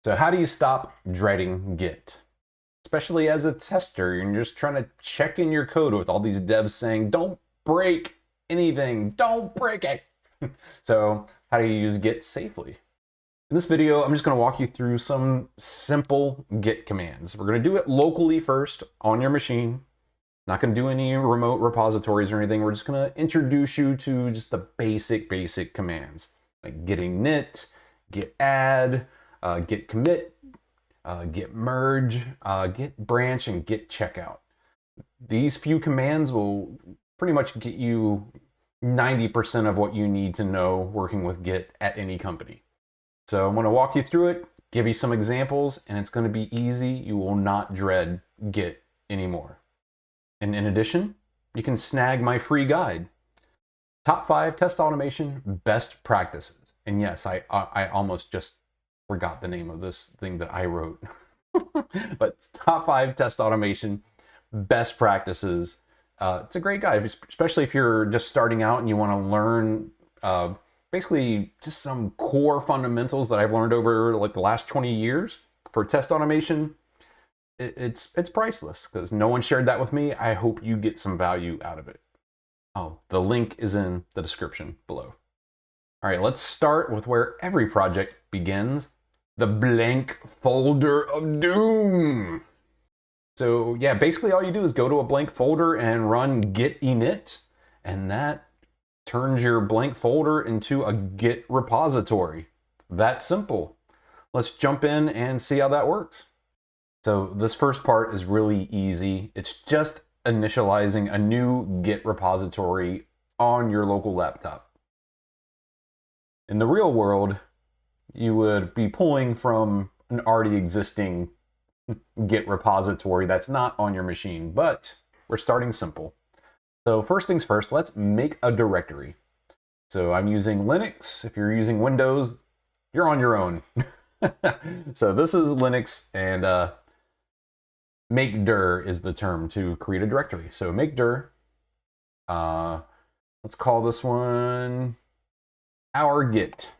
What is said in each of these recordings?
So how do you stop dreading Git? Especially as a tester, you're just trying to check in your code with all these devs saying, don't break anything, don't break it. So how do you use Git safely? In this video, I'm just going to walk you through some simple Git commands. We're going to do it locally first on your machine. Not going to do any remote repositories or anything. We're just going to introduce you to just the basic commands like git init, git add, git commit, git merge, git branch, and git checkout. These few commands will pretty much get you 90% of what you need to know working with Git at any company. So I'm going to walk you through it, give you some examples, and it's going to be easy. You will not dread Git anymore. And in addition, you can snag my free guide, Top 5 Test Automation Best Practices. And yes, I almost just forgot the name of this thing that I wrote. But Top 5 Test Automation Best Practices. It's a great guide, especially if you're just starting out and you want to learn basically just some core fundamentals that I've learned over like the last 20 years for test automation. It's priceless because no one shared that with me. I hope you get some value out of it. Oh, the link is in the description below. All right, let's start with where every project begins, the blank folder of doom. So yeah, basically all you do is go to a blank folder and run git init, and that turns your blank folder into a Git repository. That simple. Let's jump in and see how that works. So this first part is really easy. It's just initializing a new Git repository on your local laptop. In the real world, you would be pulling from an already existing Git repository that's not on your machine, but we're starting simple. So first things first, let's make a directory. So I'm using Linux. If you're using Windows, you're on your own. So this is Linux, and make dir is the term to create a directory. So make dir, let's call this one our Git.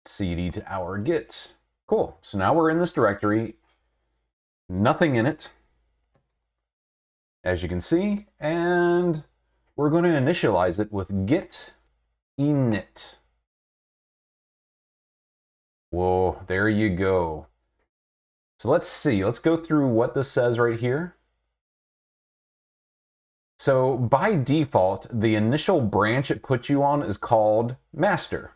cd to our Git. Cool. So now we're in this directory, nothing in it, as you can see, and we're going to initialize it with git init. Whoa, there you go. So let's see, let's go through what this says right here. So by default, the initial branch it puts you on is called master.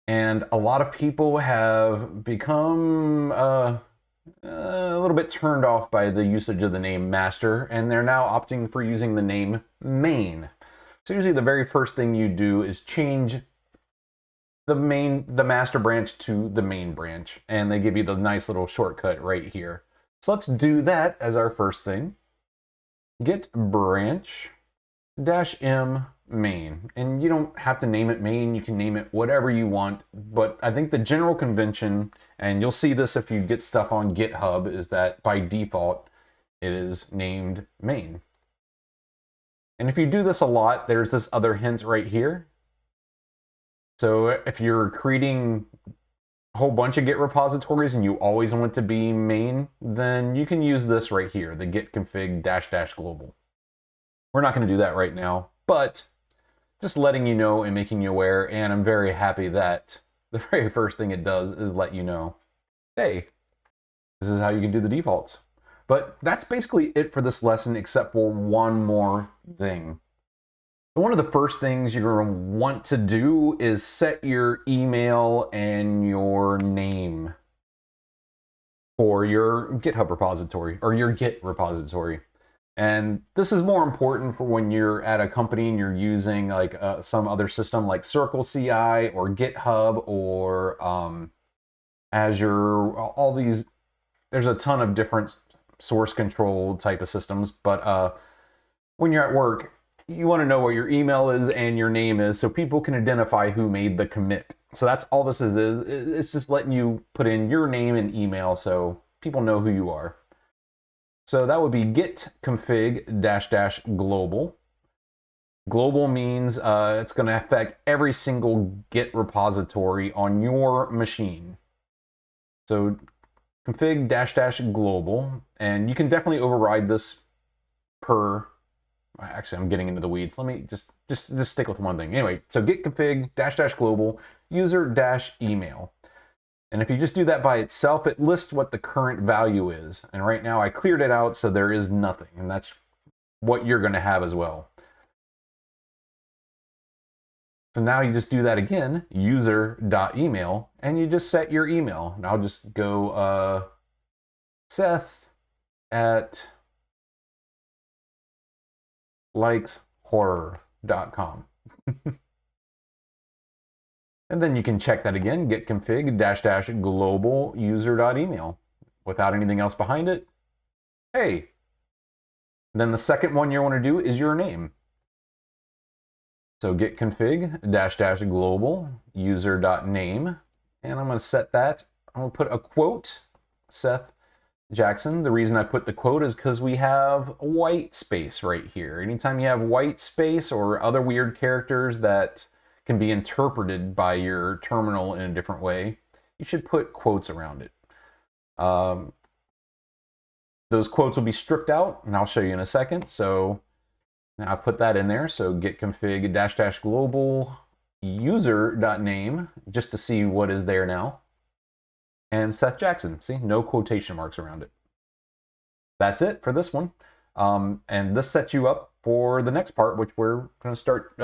And a lot of people have become a little bit turned off by the usage of the name master, and they're now opting for using the name main. So usually the very first thing you do is change the master branch to the main branch, and they give you the nice little shortcut right here. So let's do that as our first thing. Git branch -m main, and you don't have to name it main, you can name it whatever you want, but I think the general convention, and you'll see this if you get stuff on GitHub, is that by default it is named main. And if you do this a lot, there's this other hint right here. So if you're creating a whole bunch of Git repositories and you always want it to be main, then you can use this right here, the git config -- global. We're not going to do that right now, but just letting you know and making you aware, and I'm very happy that the very first thing it does is let you know, hey, this is how you can do the defaults. But that's basically it for this lesson, except for one more thing. One of the first things you're going to want to do is set your email and your name for your GitHub repository, or your Git repository. And this is more important for when you're at a company and you're using like some other system like Circle CI or GitHub or Azure, all these. There's a ton of different source control type of systems, but when you're at work, you want to know what your email is and your name is so people can identify who made the commit. So that's all this is. It's just letting you put in your name and email so people know who you are. So that would be git config -- global Global means it's going to affect every single Git repository on your machine. So config -- global, and you can definitely override this per. Actually, I'm getting into the weeds. Let me just stick with one thing. Anyway, so git config -- global user - email. And if you just do that by itself, it lists what the current value is. And right now I cleared it out, so there is nothing. And that's what you're going to have as well. So now you just do that again, user - email, and you just set your email. And I'll just go Seth@likeshorror.com. And then you can check that again, git config -- global user .email without anything else behind it. Hey. Then the second one you want to do is your name. So git config -- global user .name. And I'm going to set that. I'm going to put a quote, Seth Jackson. The reason I put the quote is because we have a white space right here. Anytime you have white space or other weird characters that can be interpreted by your terminal in a different way, you should put quotes around it. Those quotes will be stripped out, and I'll show you in a second. So now I put that in there. So git config -- global user .name, just to see what is there now. And Seth Jackson, see, no quotation marks around it. That's it for this one. And this sets you up for the next part, which we're going to start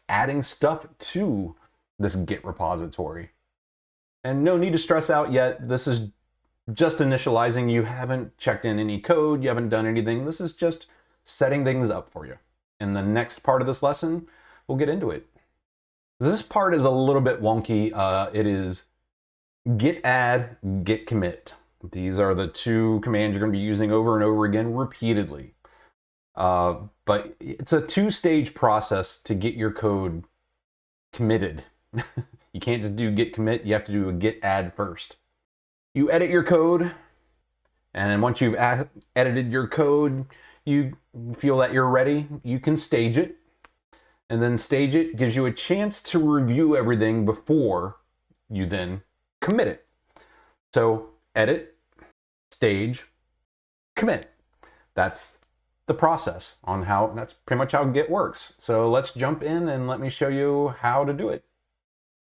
adding stuff to this Git repository. And no need to stress out yet. This is just initializing. You haven't checked in any code. You haven't done anything. This is just setting things up for you. In the next part of this lesson, we'll get into it. This part is a little bit wonky. It is git add, git commit. These are the two commands you're going to be using over and over again repeatedly. But it's a two-stage process to get your code committed. You can't just do git commit, you have to do a git add first. You edit your code, and then once you've edited your code, you feel that you're ready, you can stage it. And then stage it gives you a chance to review everything before you then commit it. So edit, stage, commit. That's the process on how, that's pretty much how Git works. So let's jump in and let me show you how to do it.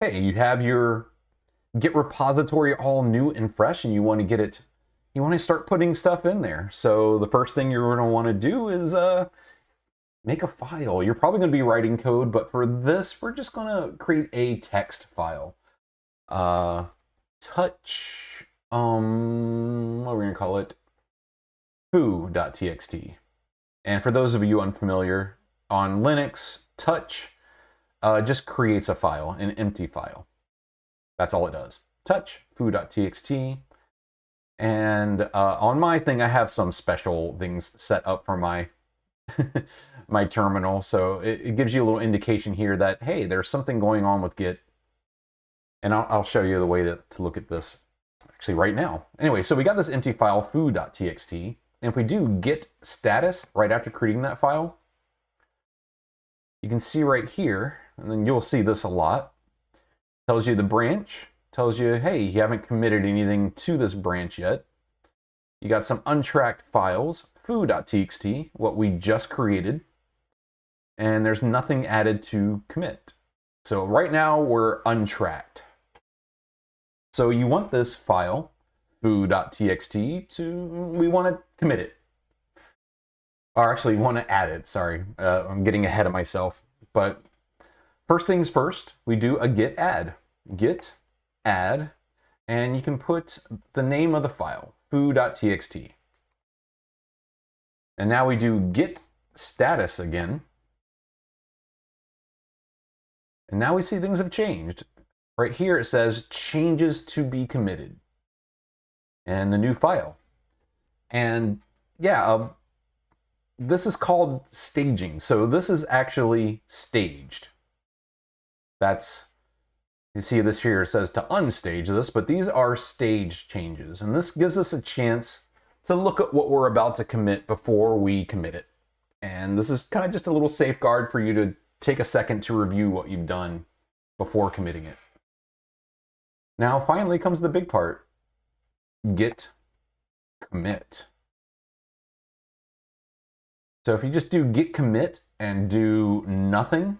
Hey, you have your Git repository all new and fresh, and you want to get it, you want to start putting stuff in there. So the first thing you're going to want to do is make a file. You're probably going to be writing code, but for this, we're just going to create a text file. Touch, what are we going to call it? foo.txt. And for those of you unfamiliar, on Linux, touch just creates a file, an empty file. That's all it does. Touch, foo.txt. And on my thing, I have some special things set up for my my terminal. So it gives you a little indication here that, hey, there's something going on with Git. And I'll show you the way to look at this actually right now. Anyway, so we got this empty file, foo.txt. And if we do git status right after creating that file, you can see right here, and then you'll see this a lot, tells you the branch, tells you, hey, you haven't committed anything to this branch yet. You got some untracked files, foo.txt, what we just created, and there's nothing added to commit. So right now we're untracked. So you want this file, foo.txt, we want to commit it. Or actually want to add it, sorry. I'm getting ahead of myself. But first things first, we do a git add. Git add, and you can put the name of the file, foo.txt. And now we do git status again. And now we see things have changed. Right here it says changes to be committed. And the new file. And yeah, this is called staging. So this is actually staged. That's, you see this here, it says to unstage this, but these are staged changes. And this gives us a chance to look at what we're about to commit before we commit it. And this is kind of just a little safeguard for you to take a second to review what you've done before committing it. Now, finally comes the big part, git commit. So if you just do git commit and do nothing,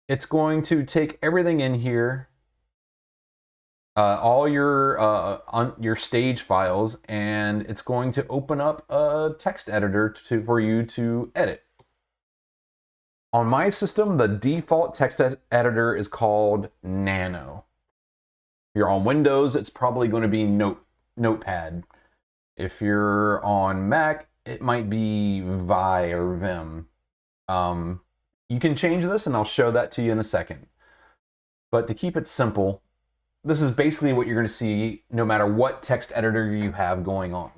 it's going to take everything in here, all your stage files, and it's going to open up a text editor for you to edit. On my system, the default text editor is called Nano. If you're on Windows, it's probably going to be Notepad. If you're on Mac, it might be Vi or Vim. You can change this, and I'll show that to you in a second. But to keep it simple, this is basically what you're going to see no matter what text editor you have going on.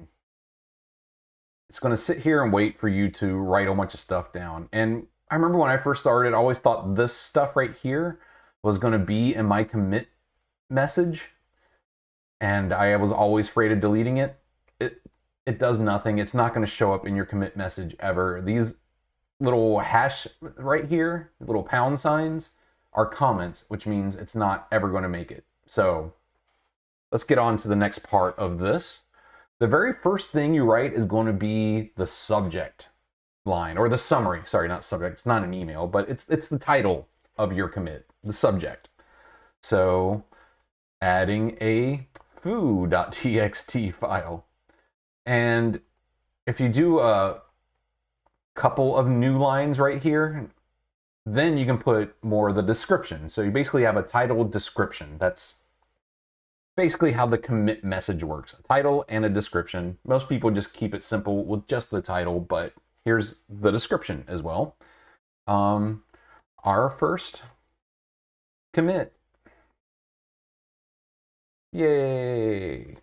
It's going to sit here and wait for you to write a bunch of stuff down. And I remember when I first started, I always thought this stuff right here was going to be in my commit message, and I was always afraid of deleting it. It does nothing. It's not going to show up in your commit message ever. These little hash right here, little pound signs, are comments, which means it's not ever going to make it. So let's get on to the next part of this. The very first thing you write is going to be the subject line, or the summary. Sorry, not subject. It's not an email, but it's the title of your commit, the subject. So adding a foo.txt file. And if you do a couple of new lines right here, then you can put more of the description. So you basically have a title description. That's basically how the commit message works. A title and a description. Most people just keep it simple with just the title, but here's the description as well. Our first commit. Yay!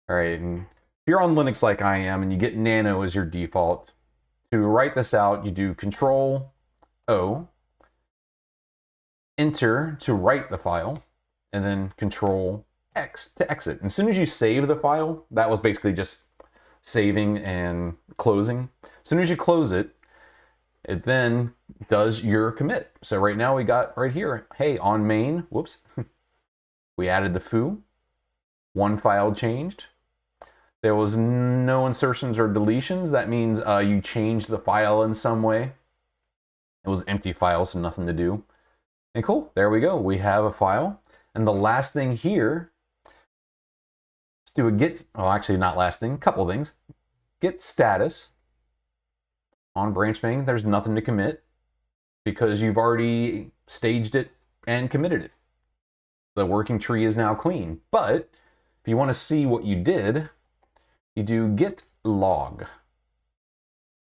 All right, and if you're on Linux like I am and you get Nano as your default, to write this out, you do Control-O, Enter to write the file, and then Control-X to exit. And as soon as you save the file, that was basically just saving and closing. As soon as you close it, it then does your commit. So right now we got right here, hey, on main, whoops, we added the foo, one file changed. There was no insertions or deletions. That means you changed the file in some way. It was empty file, so nothing to do. And cool, there we go. We have a file. And the last thing here, let's do a git, well, actually not last thing, couple things. Git status on branch main. There's nothing to commit because you've already staged it and committed it. The working tree is now clean. But if you want to see what you did, you do git log.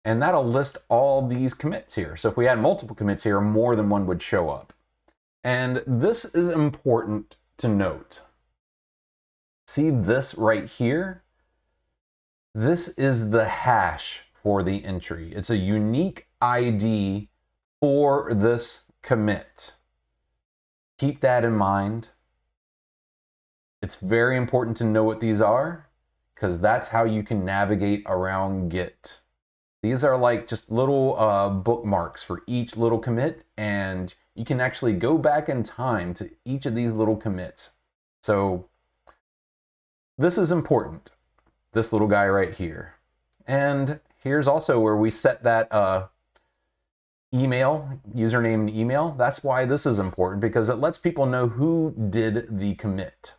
And that'll list all these commits here. So if we had multiple commits here, more than one would show up. And this is important to note. See this right here? This is the hash for the entry. It's a unique ID for this commit. Keep that in mind. It's very important to know what these are, because that's how you can navigate around Git. These are like just little bookmarks for each little commit, and you can actually go back in time to each of these little commits. So this is important, this little guy right here. And here's also where we set that email, username and email. That's why this is important, because it lets people know who did the commit.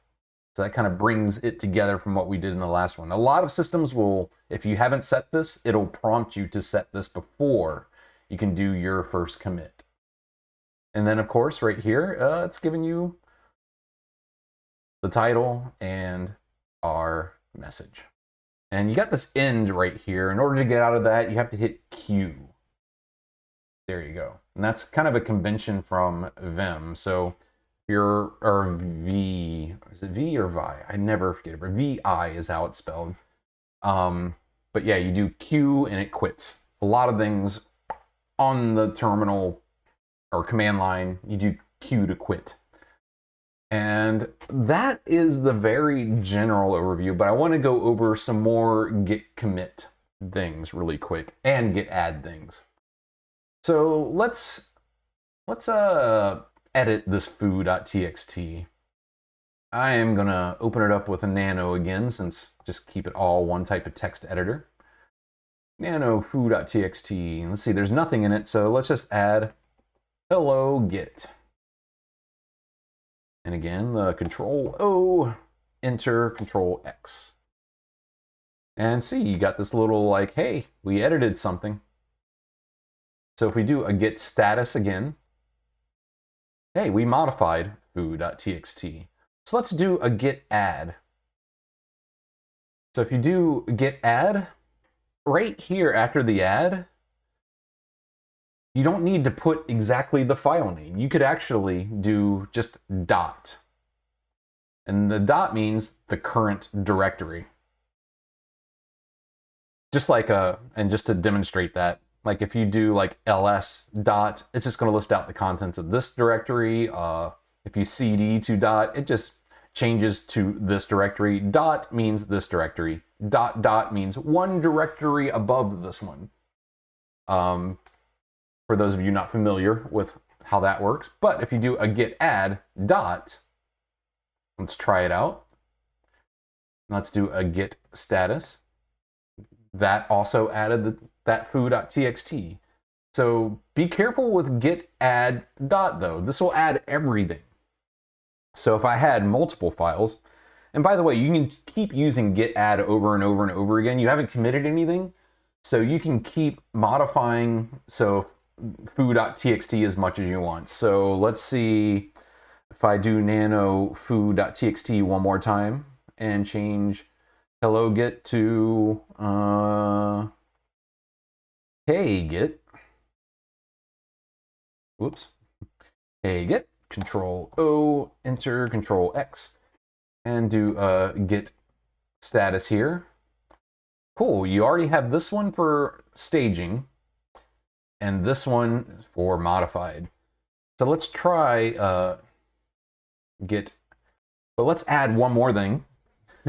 So that kind of brings it together from what we did in the last one. A lot of systems will, if you haven't set this, it'll prompt you to set this before you can do your first commit. And then of course, right here, it's giving you the title and our message. And you got this end right here. In order to get out of that, you have to hit Q. There you go. And that's kind of a convention from Vim. So or V, is it V or Vi? I never forget it, but VI is how it's spelled. But yeah, you do Q and it quits. A lot of things on the terminal or command line, you do Q to quit. And that is the very general overview, but I want to go over some more git commit things really quick and git add things. So let's edit this foo.txt. I am gonna open it up with a nano again, since just keep it all one type of text editor. Nano foo.txt. Let's see, there's nothing in it, so let's just add hello get. And again, the Control O, enter Control X. And see, you got this little like, hey, we edited something. So if we do a get status again, hey, we modified foo.txt. So let's do a get add. So if you do get add, right here after the add, you don't need to put exactly the file name. You could actually do just dot. And the dot means the current directory. Just like and just to demonstrate that, like if you do like ls dot, it's just going to list out the contents of this directory. If you cd to dot, it just changes to this directory. Dot means this directory. Dot dot means one directory above this one. For those of you not familiar with how that works, but if you do a get add dot, let's try it out. Let's do a get status. That also added that foo.txt. So be careful with get add dot though. This will add everything. So if I had multiple files, and by the way, you can keep using get add over and over and over again. You haven't committed anything, so you can keep modifying foo.txt as much as you want. So let's see if I do nano foo.txt one more time and change hello get to hey get. Whoops. Hey get, Control O, enter Control X, and do get status here. Cool, you already have this one for staging and this one for modified. So let's try get, but let's add one more thing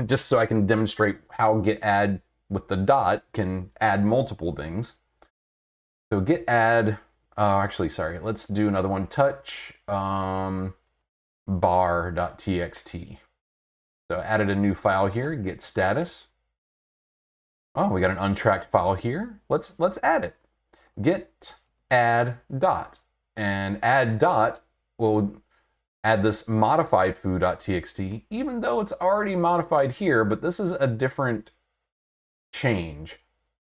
just so I can demonstrate how get add with the dot can add multiple things. So get add, actually, sorry, let's do another one, touch bar.txt. So added a new file here, get status. Oh, we got an untracked file here. Let's add it. Get add dot, and add dot will add this modified foo.txt, even though it's already modified here, but this is a different change.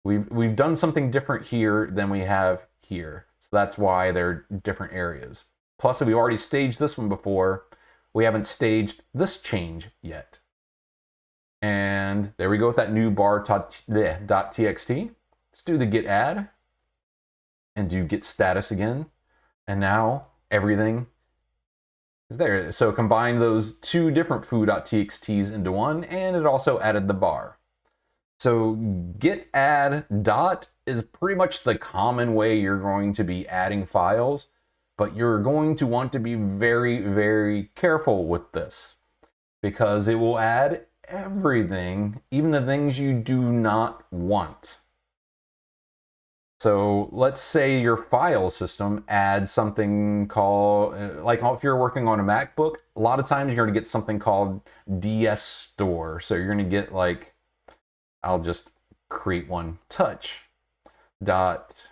We've done something different here than we have here. So that's why they're different areas. Plus, if we already staged this one before, we haven't staged this change yet. And there we go with that new bar.txt. Let's do the get add and do get status again. And now everything is there. So combine those two different foo.txts into one, and it also added the bar. So get add dot is pretty much the common way you're going to be adding files, but you're going to want to be very, very careful with this because it will add everything, even the things you do not want. So let's say your file system adds something called, like if you're working on a MacBook, a lot of times you're going to get something called DS store. So you're going to get like, I'll just create one, touch dot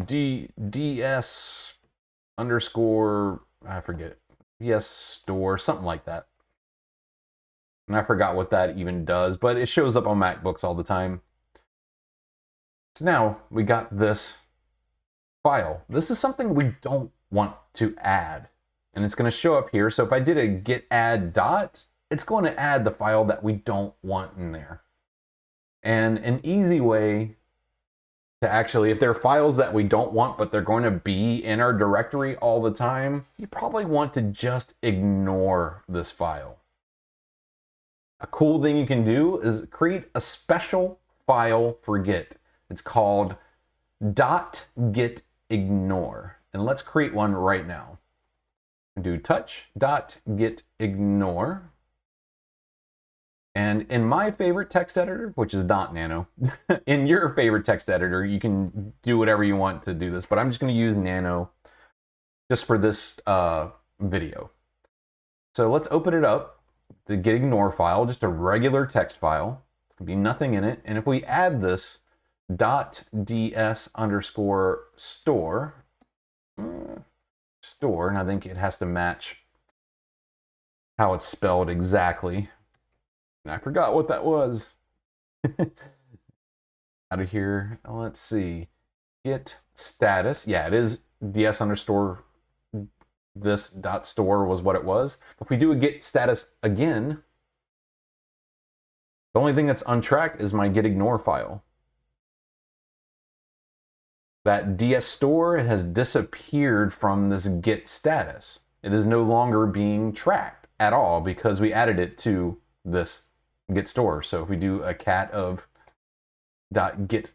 ds underscore, I forget, DS store, something like that. And I forgot what that even does, but it shows up on MacBooks all the time. So now we got this file. This is something we don't want to add, and it's going to show up here. So if I did a get add dot, it's going to add the file that we don't want in there. And an easy way to actually, if there are files that we don't want, but they're going to be in our directory all the time, you probably want to just ignore this file. A cool thing you can do is create a special file for Git. It's called .gitignore. And let's create one right now. Do touch.gitignore. And in my favorite text editor, which is .nano, in your favorite text editor, you can do whatever you want to do this, but I'm just going to use Nano just for this video. So let's open it up, the get_ignore file, just a regular text file. There's going to be nothing in it. And if we add this .ds_store, and I think it has to match how it's spelled exactly. And I forgot what that was. Out of here, let's see. Get status. Yeah, it is ds_ this .store was what it was. If we do a get status again, the only thing that's untracked is my get_ignore file. That ds_store has disappeared from this get status. It is no longer being tracked at all because we added it to this get store. So if we do a cat of .get_ignore,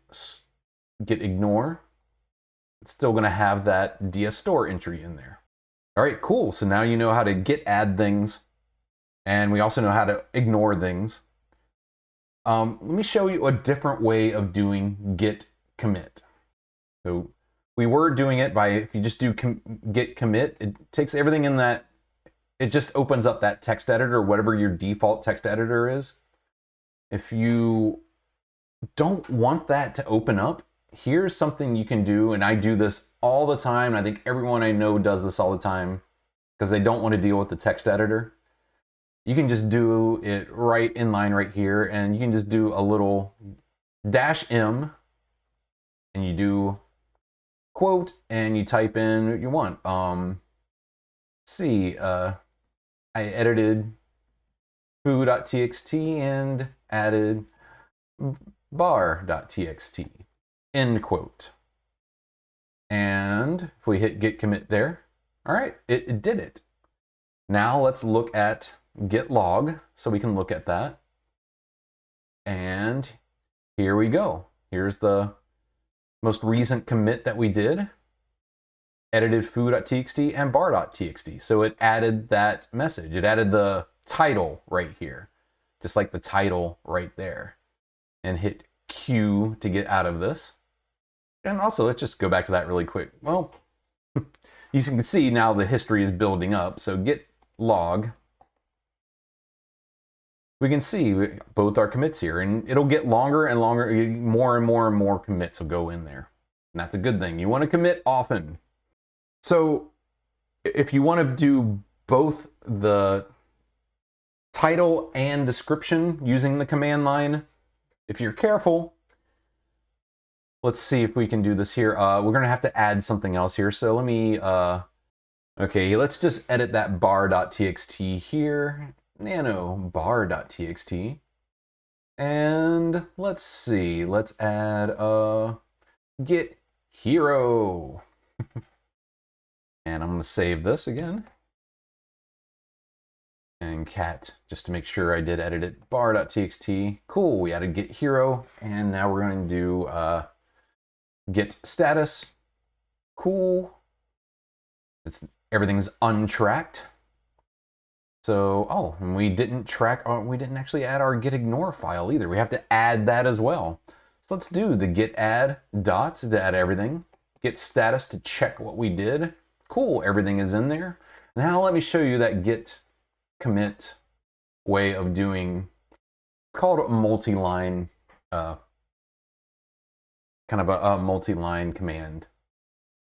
it's still going to have that ds_store entry in there. All right, cool. So now you know how to add things, and we also know how to ignore things. Let me show you a different way of doing get commit. So we were doing it by, if you just do get commit, it takes everything in that, it just opens up that text editor, whatever your default text editor is. If you don't want that to open up, here's something you can do, and I do this all the time, and I think everyone I know does this all the time because they don't want to deal with the text editor. You can just do it right in line right here, and you can just do a little -m, and you do quote, and you type in what you want. See, I edited foo.txt and added bar.txt, end quote. And if we hit get commit there, all right, it did it. Now let's look at get log so we can look at that. And here we go. Here's the most recent commit that we did. Edited foo.txt and bar.txt. So it added that message. It added the title right here, just like the title right there. And hit Q to get out of this. And also, let's just go back to that really quick. Well, you can see now the history is building up. So get log. We can see both our commits here, and it'll get longer and longer. More and more and more commits will go in there. And that's a good thing. You want to commit often. So if you want to do both the title and description using the command line, if you're careful, let's see if we can do this here. We're going to have to add something else here. So let me, okay, let's just edit that bar.txt here. Nano bar.txt. And let's see, let's add get hero. And I'm going to save this again. And cat, just to make sure I did edit it, bar.txt. Cool, we added get hero. And now we're going to do get status. Cool. Everything's untracked. So, oh, and we didn't actually add our get_ignore file either. We have to add that as well. So let's do the get add dot to add everything. Get status to check what we did. Cool, everything is in there. Now let me show you that get commit way of doing, it's called a multi-line, kind of a multi-line command.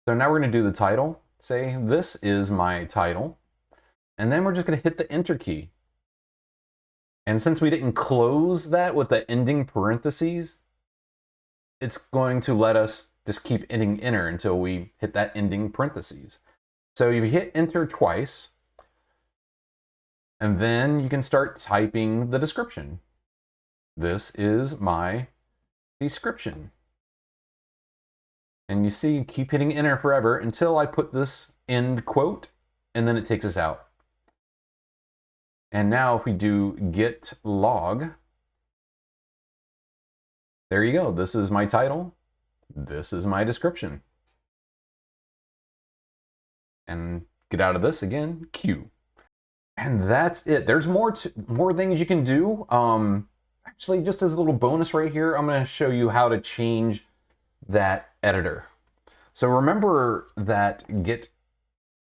So now we're going to do the title. Say, this is my title. And then we're just going to hit the enter key. And since we didn't close that with the ending parentheses, it's going to let us just keep hitting enter until we hit that ending parentheses. So you hit enter twice, and then you can start typing the description. This is my description. And you see, keep hitting enter forever until I put this end quote, and then it takes us out. And now if we do get log, there you go. This is my title. This is my description. And get out of this again, Q. And that's it. There's more things you can do. Actually, just as a little bonus right here, I'm going to show you how to change that editor. So remember that git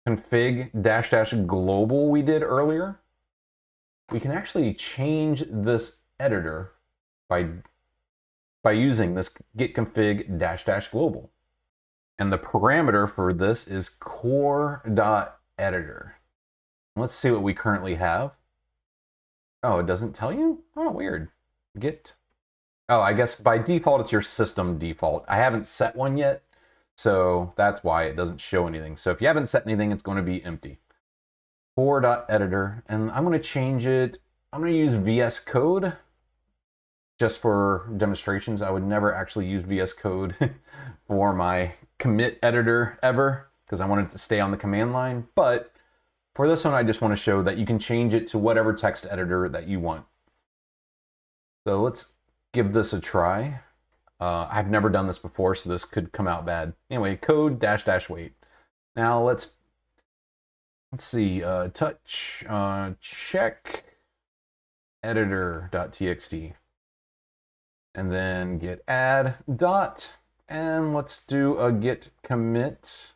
config -- global we did earlier? We can actually change this editor by using this git config -- global. And the parameter for this is core.editor. Let's see what we currently have. Oh, it doesn't tell you? Oh, weird. Git. Oh, I guess by default, it's your system default. I haven't set one yet, so that's why it doesn't show anything. So if you haven't set anything, it's going to be empty. Core.editor, and I'm going to change it. I'm going to use VS Code just for demonstrations. I would never actually use VS Code for my commit editor ever because I wanted it to stay on the command line. But for this one, I just want to show that you can change it to whatever text editor that you want. So let's give this a try. I've never done this before, so this could come out bad. Anyway, code -- wait. Now let's see, touch check editor.txt. And then git add dot, and let's do a git commit.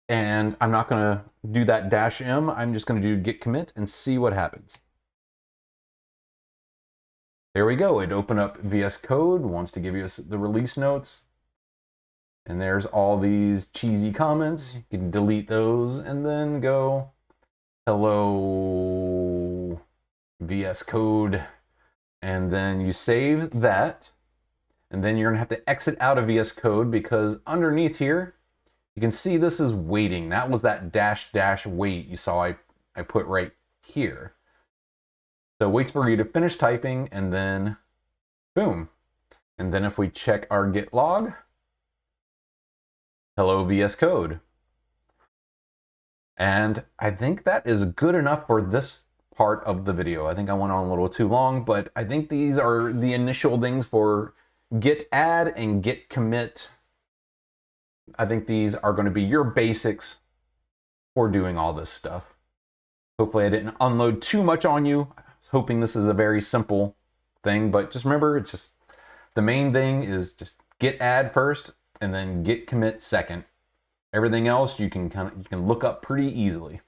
And I'm not going to do that -m. I'm just going to do git commit and see what happens. There we go. It opened up VS Code, wants to give you the release notes. And there's all these cheesy comments. You can delete those and then go, hello, VS Code. And then you save that. And then you're going to have to exit out of VS Code because underneath here, you can see this is waiting. That was that -- wait you saw I put right here. So it waits for you to finish typing and then boom. And then if we check our git log, hello VS Code. And I think that is good enough for this part of the video. I think I went on a little too long, but I think these are the initial things for git add and git commit. I think these are going to be your basics for doing all this stuff. Hopefully I didn't unload too much on you. I was hoping this is a very simple thing, but just remember, it's just the main thing is just git add first and then git commit second. Everything else you can look up pretty easily.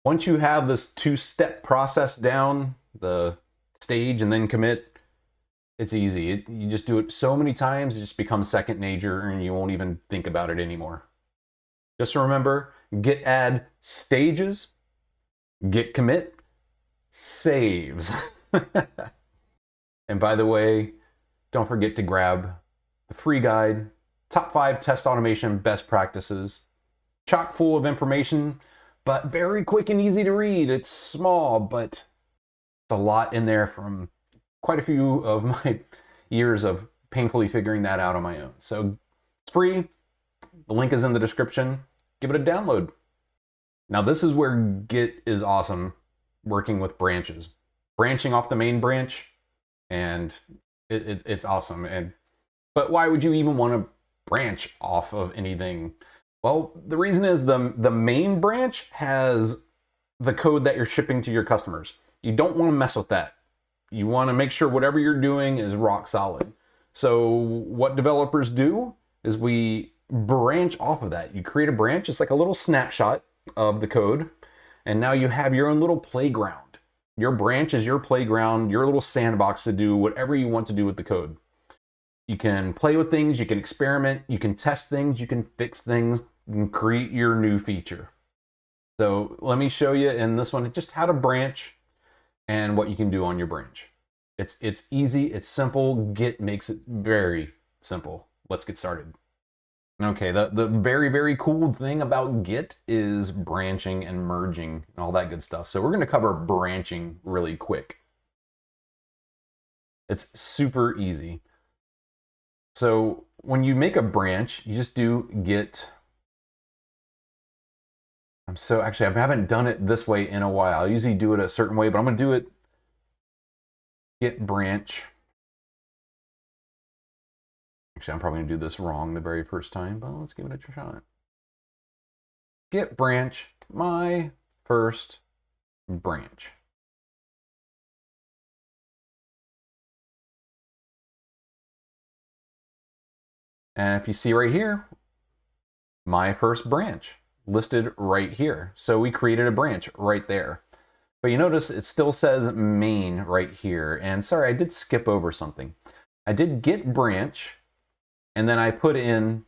Once you have this two-step process down, the stage and then commit, it's easy. You just do it so many times, it just becomes second nature and you won't even think about it anymore. Just remember, git add stages, git commit saves. And by the way, don't forget to grab the free guide, Top 5 Test Automation Best Practices. Chock full of information, but very quick and easy to read. It's small, but it's a lot in there from quite a few of my years of painfully figuring that out on my own. So it's free. The link is in the description. Give it a download. Now this is where Git is awesome, working with branches. Branching off the main branch, and it's awesome. But why would you even want to branch off of anything? Well, the reason is the main branch has the code that you're shipping to your customers. You don't want to mess with that. You want to make sure whatever you're doing is rock solid. So what developers do is we branch off of that. You create a branch, it's like a little snapshot of the code, and now you have your own little playground. Your branch is your playground, your little sandbox to do whatever you want to do with the code. You can play with things, you can experiment, you can test things, you can fix things, you can create your new feature. So let me show you in this one just how to branch and what you can do on your branch. It's easy, it's simple. Git makes it very simple. Let's get started. Okay, the very, very cool thing about Git is branching and merging and all that good stuff. So we're going to cover branching really quick. It's super easy. So when you make a branch, you just do git. Actually, I haven't done it this way in a while. I usually do it a certain way, but I'm going to do it git branch. Actually, I'm probably going to do this wrong the very first time, but let's give it a shot. Git branch, my first branch. And if you see right here, my first branch listed right here. So we created a branch right there. But you notice it still says main right here. And sorry, I did skip over something. I did get branch, and then I put in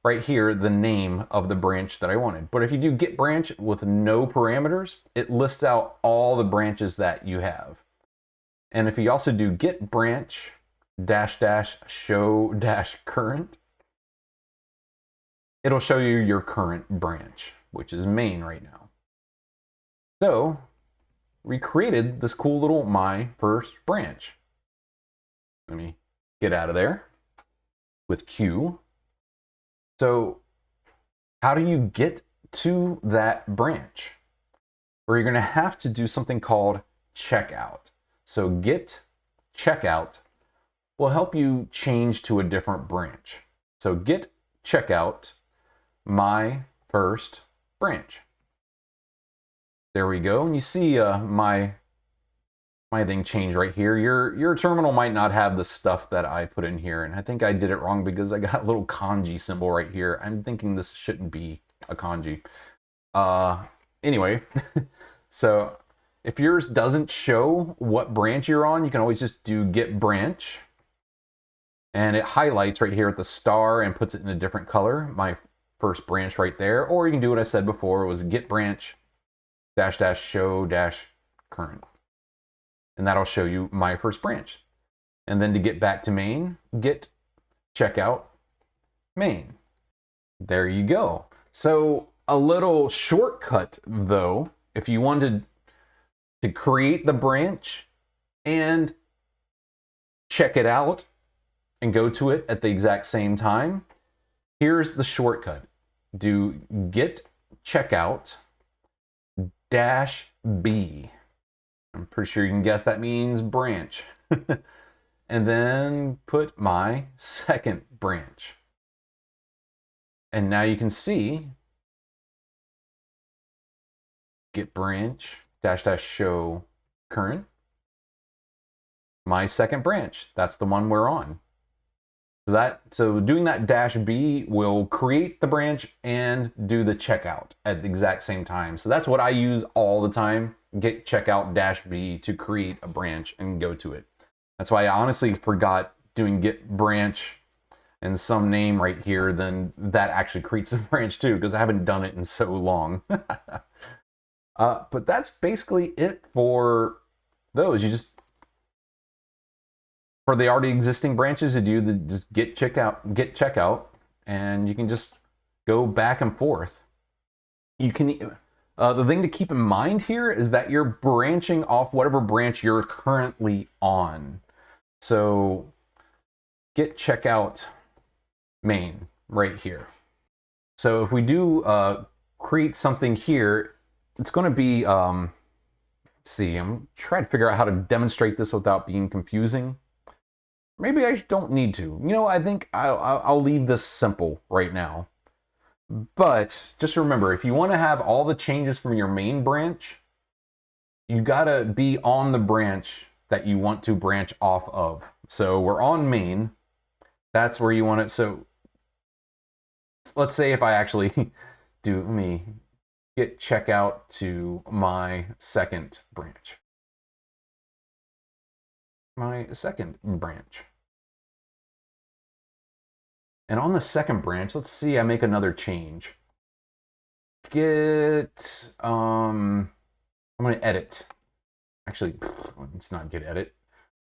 right here the name of the branch that I wanted. But if you do get branch with no parameters, it lists out all the branches that you have. And if you also do get branch dash dash show dash current, it'll show you your current branch, which is main right now. So we created this cool little my first branch. Let me get out of there with Q. So how do you get to that branch? Or you're going to have to do something called checkout. So get checkout will help you change to a different branch. So get checkout my first branch. There we go. And you see my thing change right here. Your terminal might not have the stuff that I put in here, and I think I did it wrong because I got a little kanji symbol right here. I'm thinking this shouldn't be a kanji. Anyway, so if yours doesn't show what branch you're on, you can always just do get branch, and it highlights right here at the star and puts it in a different color, my first branch right there. Or you can do what I said before, was get branch dash dash show dash current, and that'll show you my first branch. And then to get back to main, get checkout main. There you go. So a little shortcut though, if you wanted to create the branch and check it out and go to it at the exact same time, here's the shortcut. Do get checkout dash B. I'm pretty sure you can guess that means branch. And then put my second branch. And now you can see get branch dash dash show current. My second branch. That's the one we're on. So doing that dash B will create the branch and do the checkout at the exact same time. So that's what I use all the time. Get checkout dash B to create a branch and go to it. That's why I honestly forgot doing get branch and some name right here, then that actually creates the branch too, because I haven't done it in so long. But that's basically it for those. You just, for the already existing branches, you do the just get checkout, and you can just go back and forth. You can, the thing to keep in mind here is that you're branching off whatever branch you're currently on. So get checkout main right here. So if we do create something here, it's going to be, let's see, I'm trying to figure out how to demonstrate this without being confusing. Maybe I don't need to. You know, I think I'll leave this simple right now. But just remember, if you want to have all the changes from your main branch, you gotta be on the branch that you want to branch off of. So we're on main. That's where you want it. So let's say if I actually do, let me get checkout to my second branch. My second branch. And on the second branch, let's see, I make another change. Get, I'm going to edit. Actually, it's not get edit.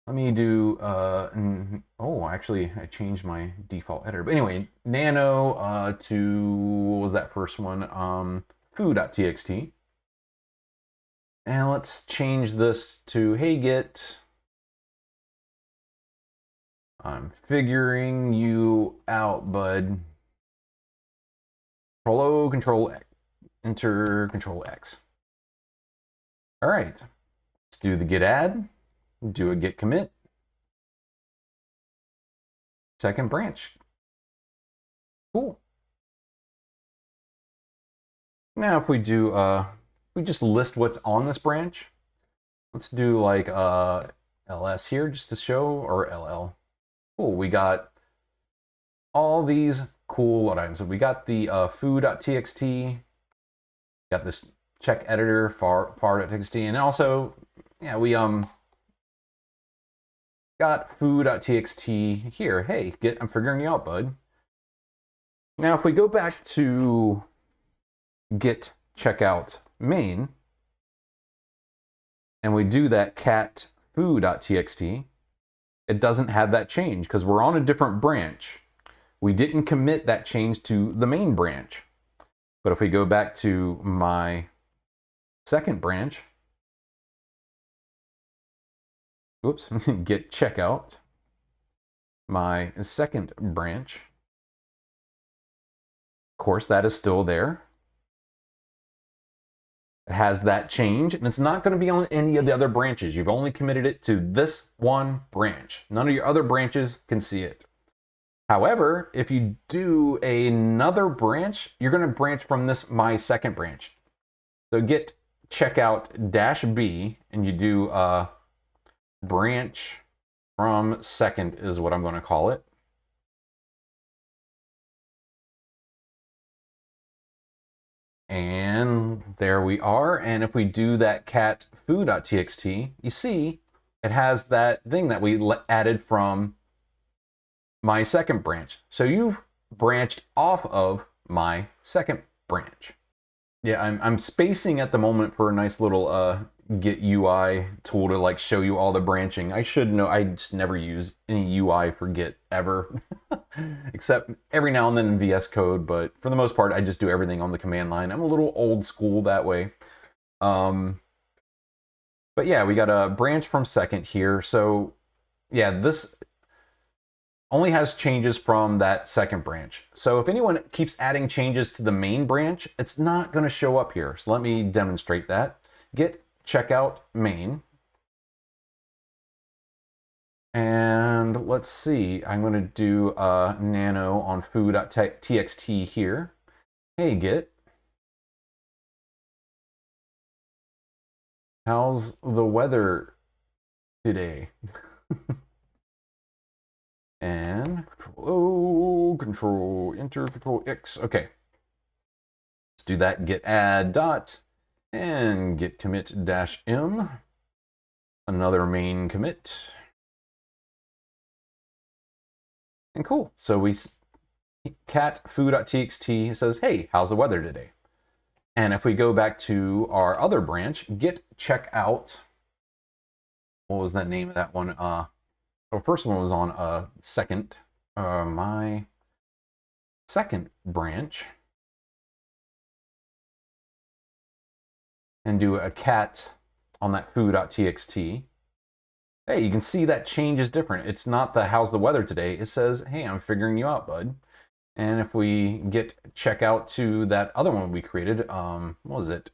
Let me do, oh, actually, I changed my default editor. But anyway, nano to, what was that first one? Foo.txt. And let's change this to, hey, get, I'm figuring you out, bud. Control O, Control X, Enter, Control X. All right, let's do the get add, do a get commit. Second branch. Cool. Now if we do we just list what's on this branch. Let's do like ls here just to show, or ll. Cool, we got all these cool items. So we got the foo.txt, got this check editor, far.txt, and also, yeah, we got foo.txt here. Hey, Git, I'm figuring you out, bud. Now, if we go back to Git checkout main, and we do that cat foo.txt, it doesn't have that change because we're on a different branch. We didn't commit that change to the main branch. But if we go back to my second branch, oops, Git checkout, my second branch, of course, that is still there. It has that change, and it's not going to be on any of the other branches. You've only committed it to this one branch. None of your other branches can see it. However, if you do another branch, you're going to branch from this my second branch. So Git checkout -b, and you do branch from second is what I'm going to call it. And there we are. And if we do that cat foo.txt, you see it has that thing that we added from my second branch. So you've branched off of my second branch. Yeah, I'm spacing at the moment for a nice little Git UI tool to like show you all the branching. I should know, I just never use any UI for Git ever, except every now and then in VS Code, but for the most part, I just do everything on the command line. I'm a little old school that way. But yeah, we got a branch from second here. So yeah, this only has changes from that second branch. So if anyone keeps adding changes to the main branch, it's not going to show up here. So let me demonstrate that. Git checkout main. And let's see, I'm going to do nano on foo.txt here. Hey, Git. How's the weather today? And control enter, control X. Okay. Let's do that. Git add dot and git commit -m. Another main commit. And cool. So we cat foo.txt says, hey, how's the weather today? And if we go back to our other branch, git checkout, what was that name of that one? The first one was on second, my second branch, and do a cat on that foo.txt. Hey, you can see that change is different. It's not the how's the weather today. It says, hey, I'm figuring you out, bud. And if we get checkout to that other one we created, what was it?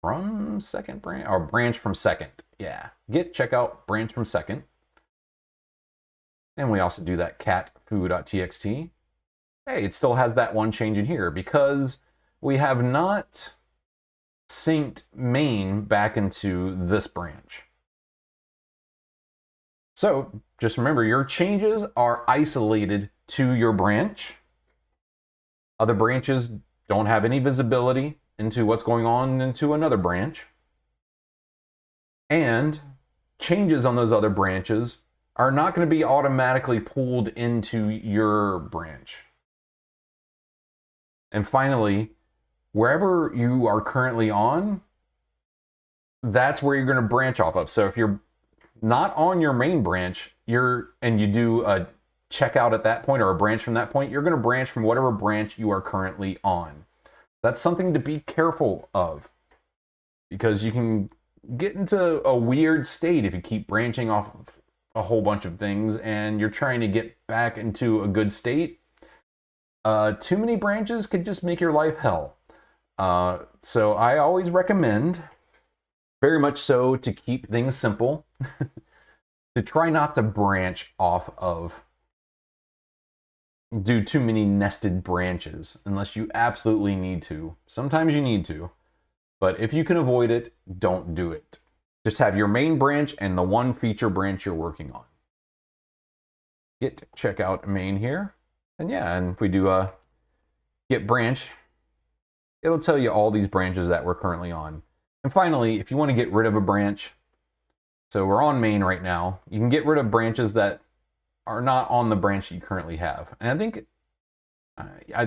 From second branch, or branch from second. Yeah, git checkout branch from second. And we also do that cat foo.txt. Hey, it still has that one change in here because we have not synced main back into this branch. So just remember, your changes are isolated to your branch. Other branches don't have any visibility into what's going on into another branch. And changes on those other branches are not going to be automatically pulled into your branch. And finally, wherever you are currently on, that's where you're going to branch off of. So if you're not on your main branch, and you do a checkout at that point or a branch from that point, you're going to branch from whatever branch you are currently on. That's something to be careful of, because you can get into a weird state if you keep branching off a whole bunch of things and you're trying to get back into a good state. Too many branches could just make your life hell. So I always recommend, very much so, to keep things simple, to try not to branch off of, do too many nested branches unless you absolutely need to. Sometimes you need to, But if you can avoid it, don't do it. Just have your main branch and the one feature branch you're working on. Git checkout main here. And yeah, and if we do a git branch, it'll tell you all these branches that we're currently on. And finally, if you want to get rid of a branch, so we're on main right now, you can get rid of branches that are not on the branch you currently have. And I think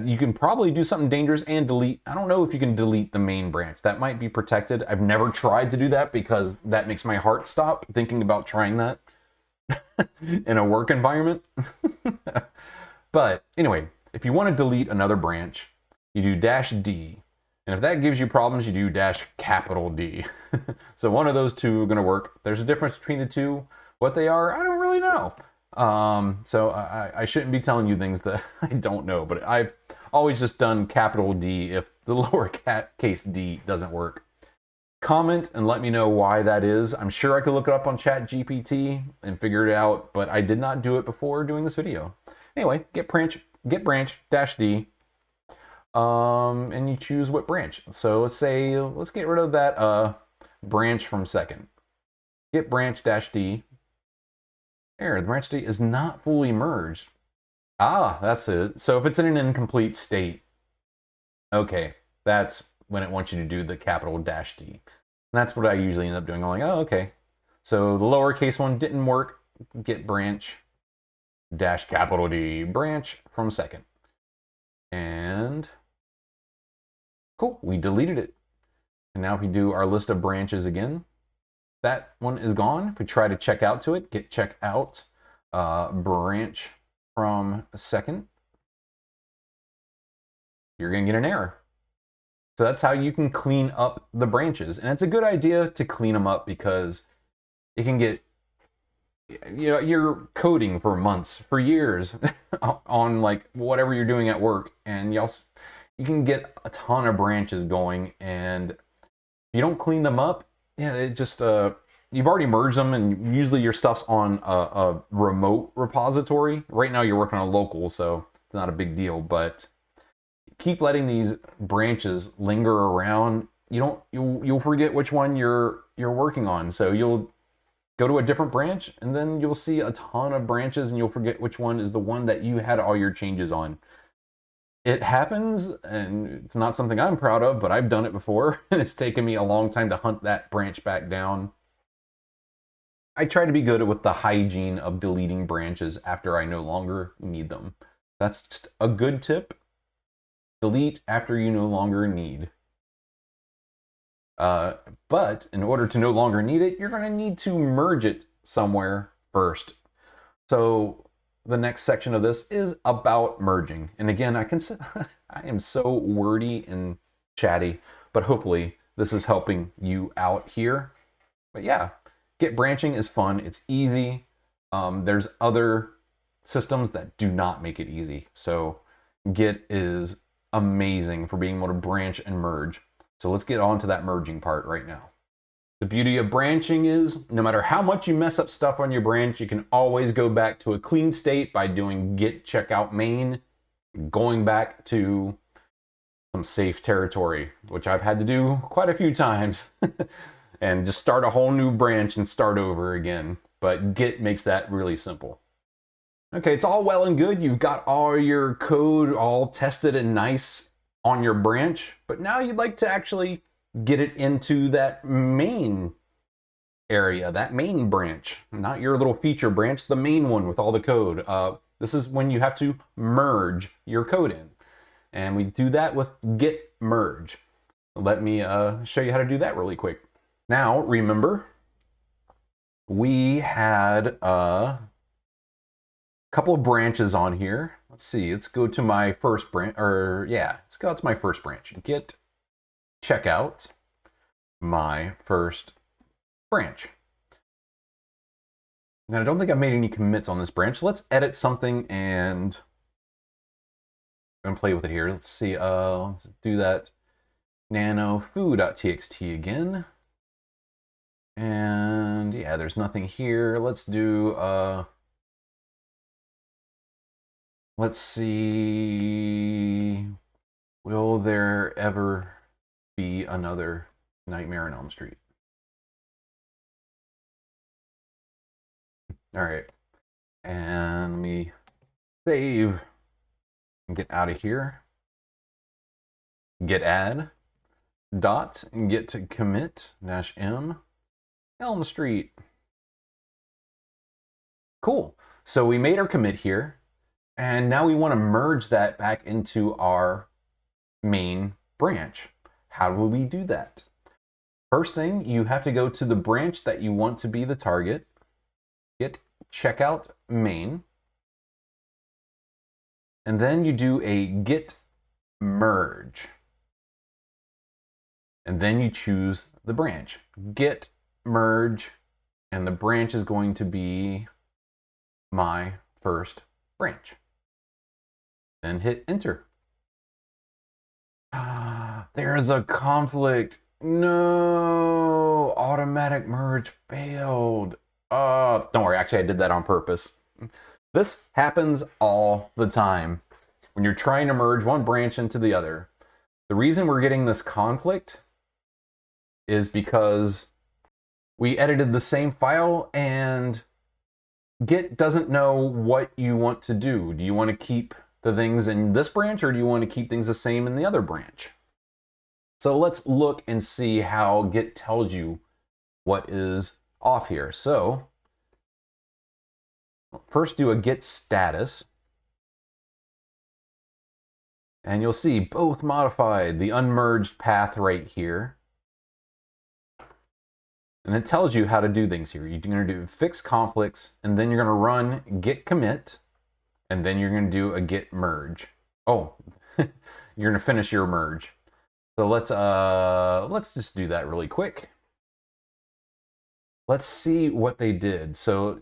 you can probably do something dangerous and delete. I don't know if you can delete the main branch. That might be protected. I've never tried to do that because that makes my heart stop thinking about trying that in a work environment. But anyway, if you want to delete another branch, you do -D. And if that gives you problems, you do -D. So one of those two are going to work. There's a difference between the two. What they are, I don't really know. So I shouldn't be telling you things that I don't know, but I've always just done D if the lowercase d doesn't work. Comment and let me know why that is. I'm sure I could look it up on ChatGPT and figure it out, but I did not do it before doing this video. Anyway, get branch -D, and you choose what branch. So let's get rid of that branch from second. Get branch -D. Error, the branch D is not fully merged. Ah, that's it. So if it's in an incomplete state, okay, that's when it wants you to do the -D. And that's what I usually end up doing. I'm like, oh, okay. So the lowercase one didn't work. Get branch -D, branch from second. And cool, we deleted it. And now if we do our list of branches again, that one is gone. If we try to check out to it, get check out branch from second, you're going to get an error. So that's how you can clean up the branches. And it's a good idea to clean them up because it can get, you know, you're coding for months, for years on like whatever you're doing at work. And you can get a ton of branches going. And if you don't clean them up, yeah, it just, you've already merged them, and usually your stuff's on a remote repository. Right now you're working on local, so it's not a big deal, but keep letting these branches linger around. You'll forget which one you're working on. So you'll go to a different branch, and then you'll see a ton of branches, and you'll forget which one is the one that you had all your changes on. It happens, and it's not something I'm proud of, but I've done it before, and it's taken me a long time to hunt that branch back down. I try to be good with the hygiene of deleting branches after I no longer need them. That's just a good tip. Delete after you no longer need. But in order to no longer need it, you're going to need to merge it somewhere first. So the next section of this is about merging. And again, I am so wordy and chatty, but hopefully this is helping you out here. But yeah, Git branching is fun. It's easy. There's other systems that do not make it easy. So Git is amazing for being able to branch and merge. So let's get on to that merging part right now. The beauty of branching is no matter how much you mess up stuff on your branch, you can always go back to a clean state by doing git checkout main, going back to some safe territory, which I've had to do quite a few times, and just start a whole new branch and start over again. But Git makes that really simple. Okay, it's all well and good. You've got all your code all tested and nice on your branch, but now you'd like to actually get it into that main area, that main branch, not your little feature branch, the main one with all the code. This is when you have to merge your code in. And we do that with git merge. Let me show you how to do that really quick. Now, remember, we had a couple of branches on here. Let's see, let's go to my first branch, let's go to my first branch. Git checkout my first branch. And I don't think I've made any commits on this branch. Let's edit something and I'm gonna play with it here. Let's see, let's do that nano foo.txt again. And yeah, there's nothing here. Let's do, let's see, will there ever be another Nightmare on Elm Street. All right. And let me save and get out of here. Git add dot and get to commit -m Elm Street. Cool. So we made our commit here, and now we want to merge that back into our main branch. How will we do that? First thing, you have to go to the branch that you want to be the target, git checkout main, and then you do a git merge. And then you choose the branch, git merge, and the branch is going to be my first branch. Then hit enter. There's a conflict. No, automatic merge failed. Don't worry, actually I did that on purpose. This happens all the time when you're trying to merge one branch into the other. The reason we're getting this conflict is because we edited the same file and Git doesn't know what you want to do. Do you want to keep the things in this branch, or do you want to keep things the same in the other branch? So let's look and see how Git tells you what is off here. So first do a git status, and you'll see both modified, the unmerged path right here. And it tells you how to do things here. You're going to do fix conflicts, and then you're going to run git commit, and then you're going to do a git merge. Oh, you're going to finish your merge. So let's just do that really quick. Let's see what they did. So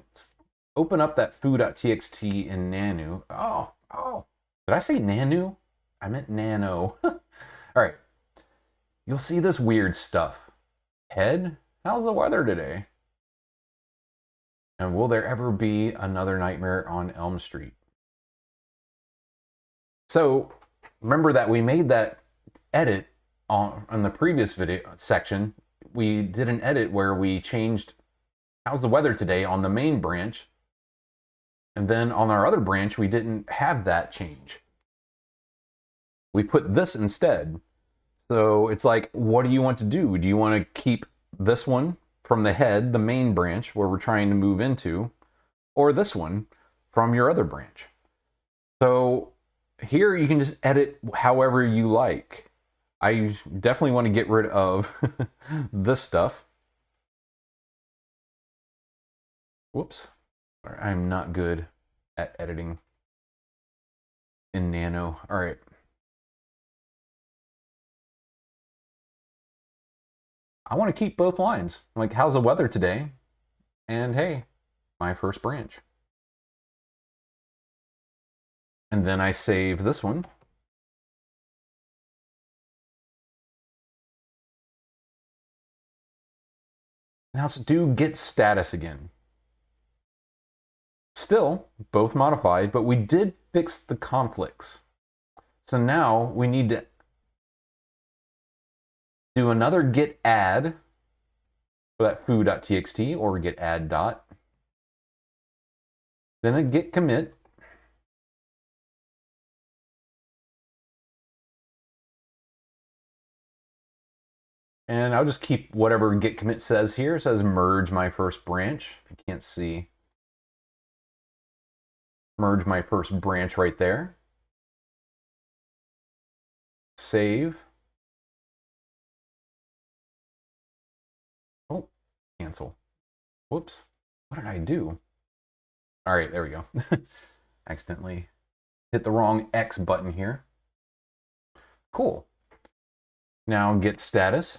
open up that foo.txt in Nanu. Oh, did I say Nanu? I meant Nano. All right, you'll see this weird stuff. Head, how's the weather today? And will there ever be another Nightmare on Elm Street? So remember that we made that edit on the previous video section. We did an edit where we changed how's the weather today on the main branch, and then on our other branch we didn't have that change. We put this instead. So it's like, what do you want to do? Do you want to keep this one from the head, the main branch where we're trying to move into, or this one from your other branch? So here you can just edit however you like. I definitely want to get rid of this stuff. Whoops. I'm not good at editing in Nano. All right. I want to keep both lines. Like, how's the weather today? And hey, my first branch. And then I save this one. Now let's do git status again. Still, both modified, but we did fix the conflicts. So now we need to do another git add for that foo.txt, or git add dot. Then a git commit. And I'll just keep whatever git commit says here. It says merge my first branch. If you can't see, merge my first branch right there. Save. Oh, cancel. Whoops. What did I do? All right, there we go. Accidentally hit the wrong X button here. Cool. Now git status.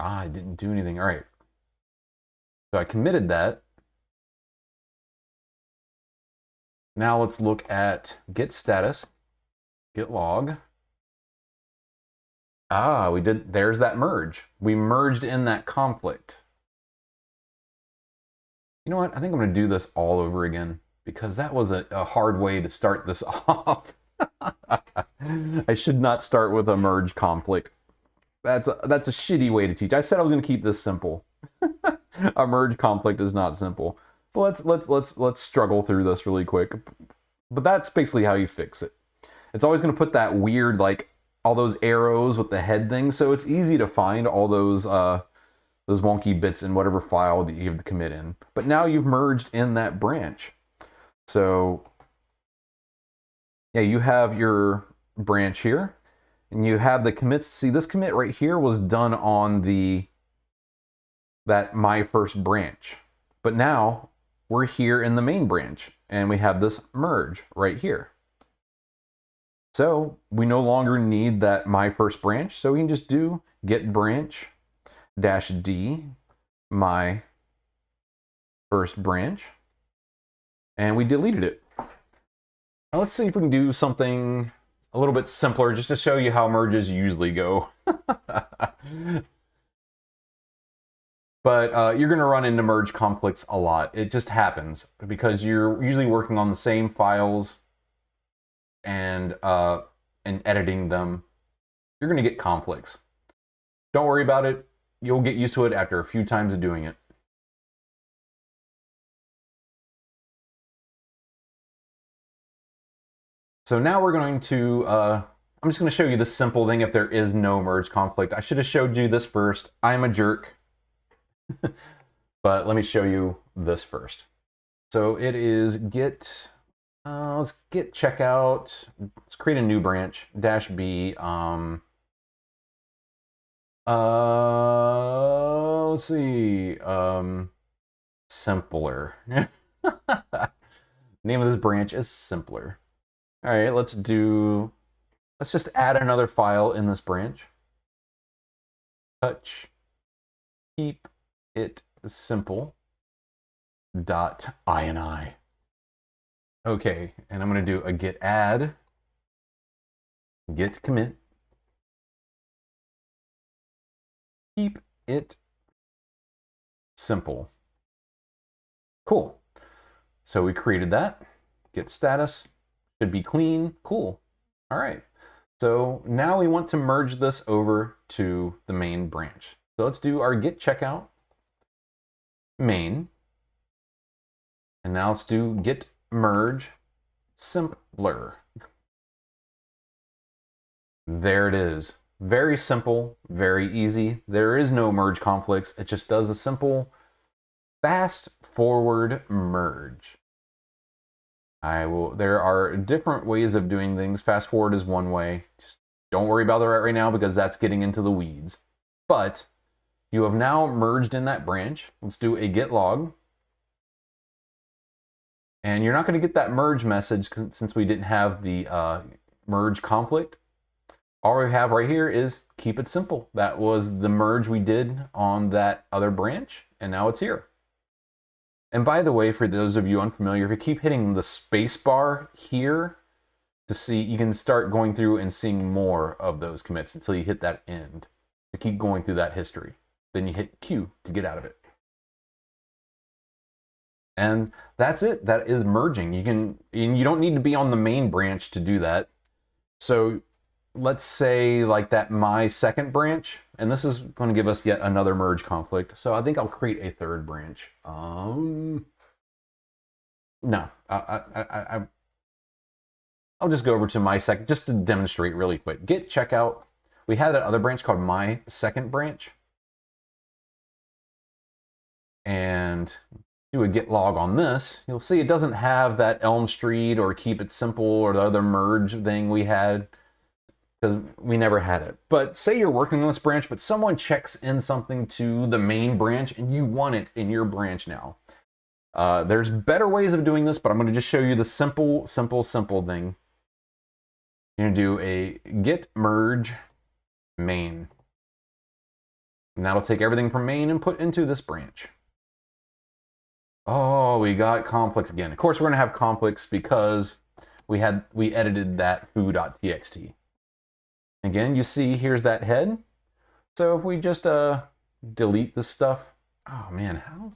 I didn't do anything. All right. So I committed that. Now let's look at git status, git log. We did, there's that merge. We merged in that conflict. You know what? I think I'm going to do this all over again, because that was a hard way to start this off. I should not start with a merge conflict. That's a shitty way to teach. I said I was going to keep this simple. A merge conflict is not simple. But let's struggle through this really quick. But that's basically how you fix it. It's always going to put that weird, like, all those arrows with the head thing, so it's easy to find all those wonky bits in whatever file that you have to commit in. But now you've merged in that branch. So yeah, you have your branch here, and you have the commits. See, this commit right here was done on that my first branch. But now we're here in the main branch, and we have this merge right here. So we no longer need that my first branch, so we can just do get branch -d my first branch, and we deleted it. Now let's see if we can do something a little bit simpler just to show you how merges usually go. But you're going to run into merge conflicts a lot. It just happens because you're usually working on the same files and editing them. You're going to get conflicts. Don't worry about it. You'll get used to it after a few times of doing it. So now we're going to, I'm just going to show you the simple thing if there is no merge conflict. I should have showed you this first. I'm a jerk. But let me show you this first. So it is get, let's get checkout. Let's create a new branch, -b. Let's see, simpler. Name of this branch is simpler. All right, let's just add another file in this branch. Touch, keep it simple .ini. Okay, and I'm going to do a get add, get commit, keep it simple. Cool. So we created that. Get status should be clean. Cool. All right. So now we want to merge this over to the main branch. So let's do our get checkout main. And now let's do get merge simpler. There it is. Very simple, very easy. There is no merge conflicts. It just does a simple fast forward merge. There are different ways of doing things. Fast forward is one way. Just don't worry about that right now because that's getting into the weeds. But you have now merged in that branch. Let's do a get log. And you're not going to get that merge message since we didn't have the merge conflict. All we have right here is keep it simple. That was the merge we did on that other branch, and now it's here. And by the way, for those of you unfamiliar, if you keep hitting the space bar here to see, you can start going through and seeing more of those commits until you hit that end to keep going through that history. Then you hit Q to get out of it. And that's it. That is merging. And you don't need to be on the main branch to do that. So let's say like that my second branch, and this is going to give us yet another merge conflict. So I think I'll create a third branch. No, I'll just go over to my second, just to demonstrate really quick. Get checkout. We had that other branch called my second branch. And do a get log on this. You'll see it doesn't have that Elm Street or keep it simple or the other merge thing we had, because we never had it. But say you're working on this branch, but someone checks in something to the main branch and you want it in your branch now. There's better ways of doing this, but I'm going to just show you the simple thing. You're going to do a get merge main. And that'll take everything from main and put into this branch. Oh, we got conflicts again. Of course, we're going to have conflicts because we edited that foo.txt. Again, you see here's that head. So if we just delete this stuff, oh man, how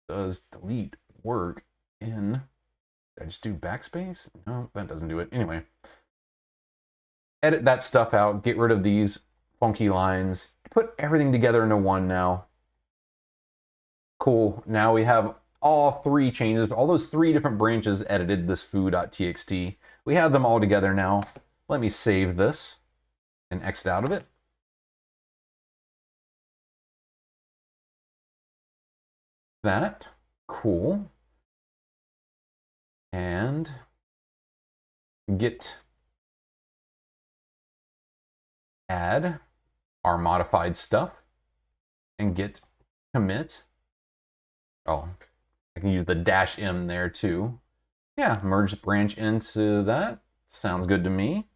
does delete work in, did I just do backspace? No, that doesn't do it. Anyway, edit that stuff out, get rid of these funky lines, put everything together into one now. Cool. Now we have all three changes, all those three different branches edited this foo.txt. We have them all together now. Let me save this and exit out of it. That. Cool. And git add our modified stuff and git commit. Oh, I can use the -m there too. Yeah, merge branch into that. Sounds good to me.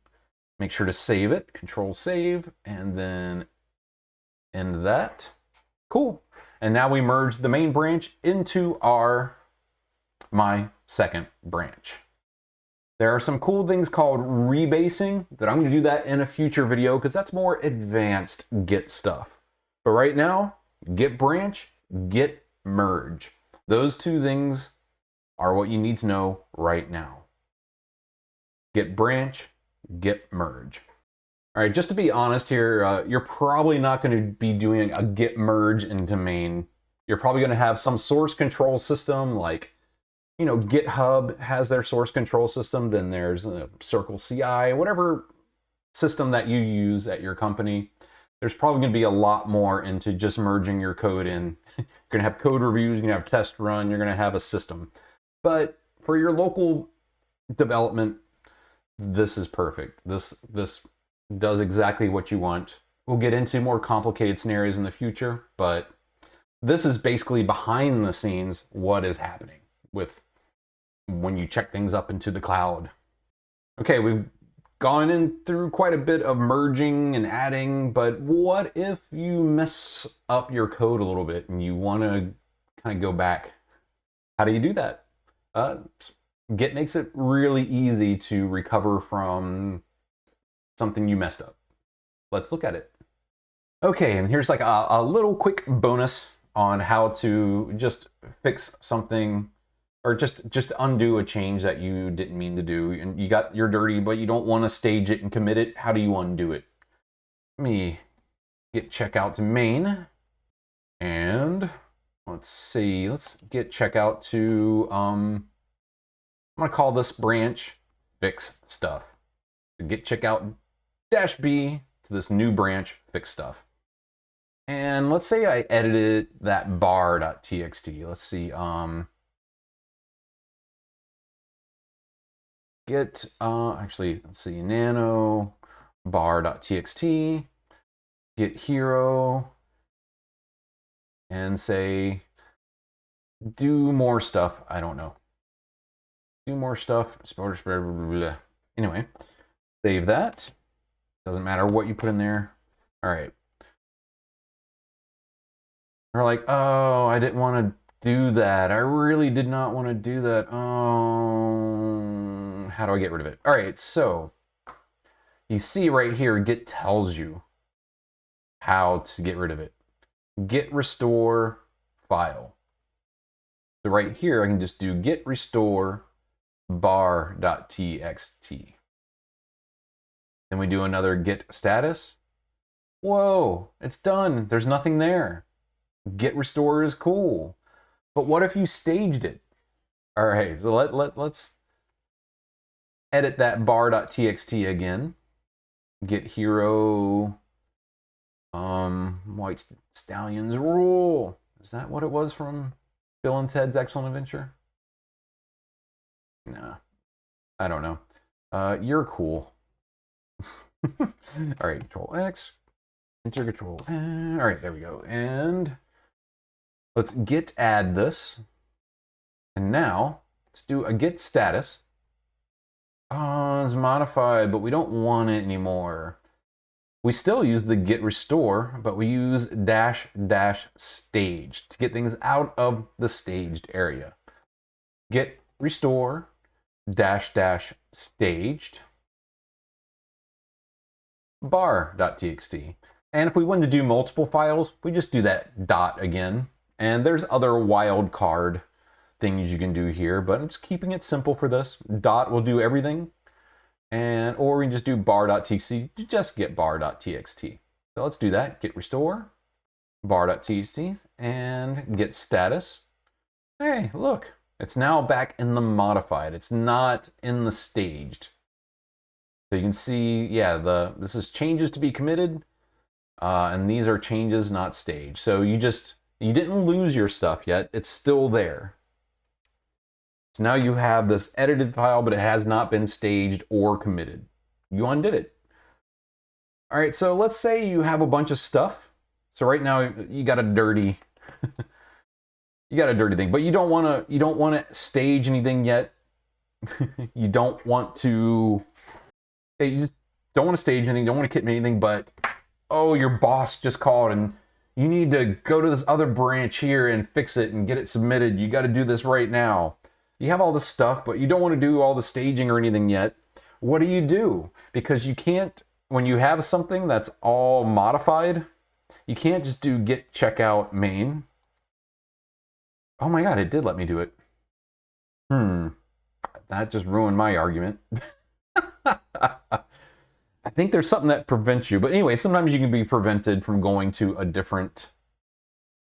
Make sure to save it. Control save, and then end that. Cool. And now we merge the main branch into my second branch. There are some cool things called rebasing that I'm going to do that in a future video because that's more advanced Git stuff. But right now, Git branch, Git merge. Those two things are what you need to know right now. Git branch, Git merge. All right, just to be honest here, you're probably not going to be doing a Git merge into main. You're probably going to have some source control system like, you know, GitHub has their source control system, then there's a Circle CI, whatever system that you use at your company. There's probably going to be a lot more into just merging your code in. You're going to have code reviews, you're going to have test run, you're going to have a system. But for your local development, this is perfect. This does exactly what you want. We'll get into more complicated scenarios in the future, but this is basically behind the scenes what is happening with when you check things up into the cloud. Okay, we've gone in through quite a bit of merging and adding, but what if you mess up your code a little bit and you want to kind of go back? How do you do that? Git makes it really easy to recover from something you messed up. Let's look at it. Okay, and here's like a little quick bonus on how to just fix something or just undo a change that you didn't mean to do. And you're dirty, but you don't want to stage it and commit it. How do you undo it? Let me git checkout to main. And let's see, let's git checkout to, I'm gonna call this branch fix stuff. So git checkout -b to this new branch fix stuff. And let's say I edited that bar.txt. Let's see, actually, let's see, nano bar.txt, git hero, and say, do more stuff. I don't know. Do more stuff. Anyway, save that. Doesn't matter what you put in there. All right. We're like, oh, I didn't want to do that. I really did not want to do that. Oh, how do I get rid of it? All right, so you see right here, Git tells you how to get rid of it. Git restore file. So right here, I can just do git restore bar.txt. Then we do another git status. Whoa, it's done. There's nothing there. Git restore is cool. But what if you staged it? All right, so let's edit that bar.txt again. Git hero White Stallions rule. Is that what it was from Bill and Ted's Excellent Adventure? Nah, I don't know. You're cool. All right, Control X, Enter Control. All right, there we go. And let's git add this. And now let's do a git status. Oh, it's modified, but we don't want it anymore. We still use the git restore, but we use --stage to get things out of the staged area. Git restore --staged bar.txt. And if we wanted to do multiple files, we just do that dot again. And there's other wildcard things you can do here, but I'm just keeping it simple for this. Dot will do everything. or we can just do bar.txt to just get bar.txt. So let's do that. Git restore, bar.txt, and get status. Hey, look, it's now back in the modified. It's not in the staged. So you can see, yeah, this is changes to be committed, and these are changes not staged. So you didn't lose your stuff yet. It's still there. So now you have this edited file, but it has not been staged or committed. You undid it. All right, so let's say you have a bunch of stuff. So right now you got a dirty, thing, but you don't want to stage anything yet. You don't want to. You just don't want to stage anything. Don't want to commit anything. But oh, your boss just called and you need to go to this other branch here and fix it and get it submitted. You got to do this right now. You have all this stuff, but you don't want to do all the staging or anything yet. What do? Because you can't, when you have something that's all modified, you can't just do git checkout main. Oh my God, it did let me do it. That just ruined my argument. I think there's something that prevents you. But anyway, sometimes you can be prevented from going to a different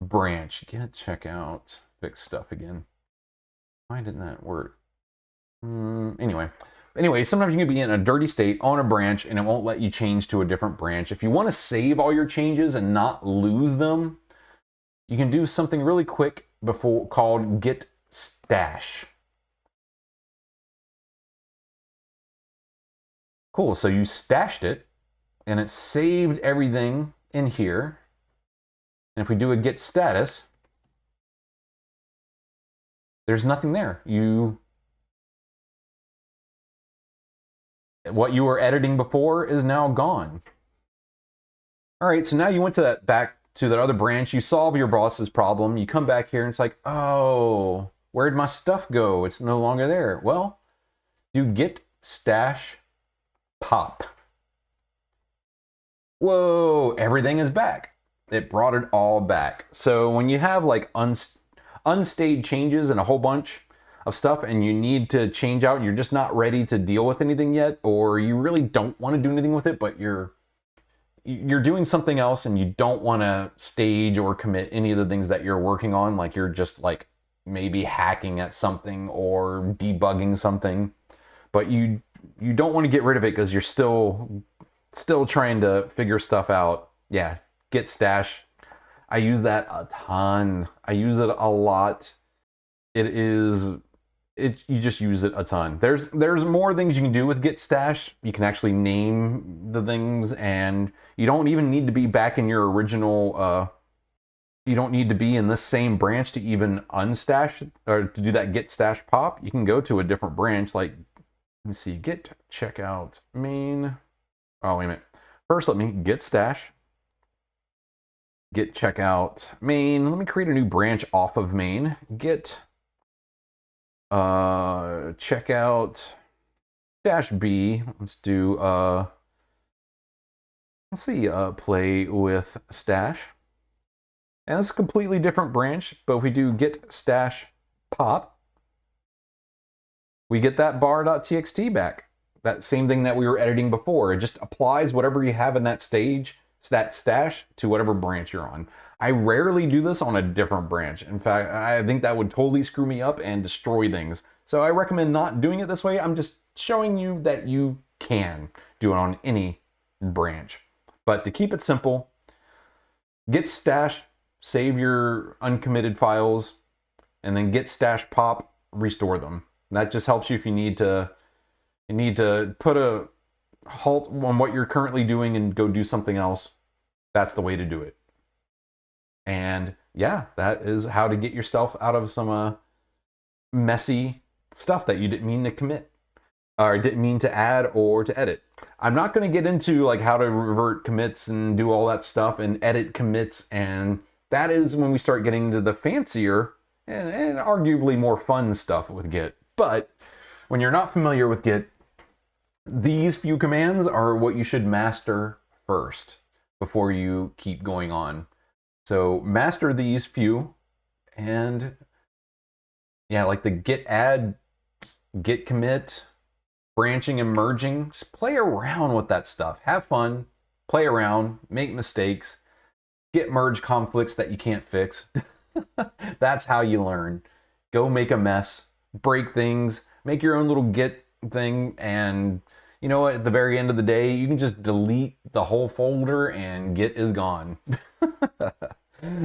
branch. Git checkout, fix stuff again. Why didn't that work? Anyway, sometimes you can be in a dirty state on a branch and it won't let you change to a different branch. If you want to save all your changes and not lose them, you can do something really quick called git stash. Cool, so you stashed it and it saved everything in here. And if we do a git status, there's nothing there. What you were editing before is now gone. All right, so now you went to back to that other branch, you solve your boss's problem, you come back here and it's like, oh, where'd my stuff go? It's no longer there. Well, do git stash pop. Whoa, everything is back. It brought it all back. So when you have like unstaged changes and a whole bunch of stuff and you need to change out, you're just not ready to deal with anything yet, or you really don't want to do anything with it, but you're doing something else and you don't want to stage or commit any of the things that you're working on, like you're just like maybe hacking at something or debugging something, but you don't want to get rid of it because you're still trying to figure stuff out. Yeah, git stash. I use that a ton. I use it a lot. You just use it a ton. There's more things you can do with git stash. You can actually name the things, and you don't even need to be back in your original, you don't need to be in this same branch to even unstash or to do that git stash pop. You can go to a different branch, like, let's see, git checkout main. Oh, wait a minute. First, let me git stash. Git checkout main. Let me create a new branch off of main. Git checkout dash B. Let's do play with stash. And it's a completely different branch, but if we do git stash pop, we get that bar.txt back. That same thing that we were editing before. It just applies whatever you have in that stash to whatever branch you're on. I rarely do this on a different branch. In fact, I think that would totally screw me up and destroy things. So I recommend not doing it this way. I'm just showing you that you can do it on any branch. But to keep it simple, git stash, save your uncommitted files, and then git stash pop, restore them. That just helps you if you need to put a halt on what you're currently doing and go do something else. That's the way to do it. And yeah, that is how to get yourself out of some messy stuff that you didn't mean to commit or didn't mean to add or to edit. I'm not going to get into like how to revert commits and do all that stuff and edit commits, and that is when we start getting into the fancier and arguably more fun stuff with Git. But when you're not familiar with Git, these few commands are what you should master first before you keep going on. So master these few, and yeah, like the git add, git commit, branching and merging, just play around with that stuff. Have fun, play around, make mistakes, get merge conflicts that you can't fix. That's how you learn. Go make a mess, break things, make your own little Git thing, and you know what, at the very end of the day, you can just delete the whole folder and Git is gone.